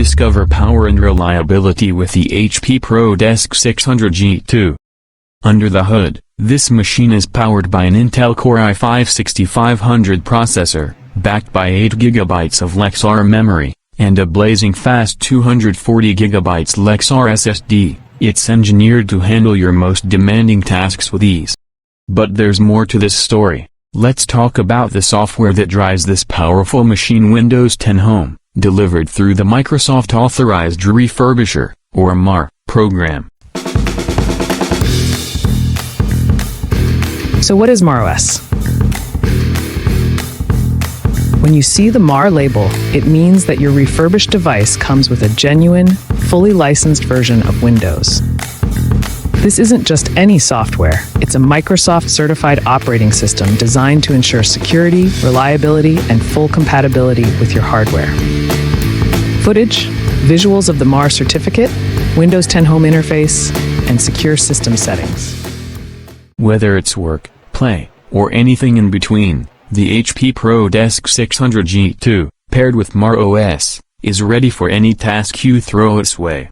Discover power and reliability with the HP ProDesk 600G2. Under the hood, this machine is powered by an Intel Core i5-6500 processor, backed by 8GB of Lexar memory, and a blazing fast 240GB Lexar SSD. It's engineered to handle your most demanding tasks with ease. But there's more to this story. Let's talk about the software that drives this powerful machine. Windows 10 Home, delivered through the Microsoft Authorized Refurbisher, or MAR, program. So what is MAR OS? When you see the MAR label, it means that your refurbished device comes with a genuine, fully licensed version of Windows. This isn't just any software, it's a Microsoft-certified operating system designed to ensure security, reliability, and full compatibility with your hardware. Footage, visuals of the MAR certificate, Windows 10 Home interface, and secure system settings. Whether it's work, play, or anything in between, the HP ProDesk 600G2, paired with MAR OS, is ready for any task you throw its way.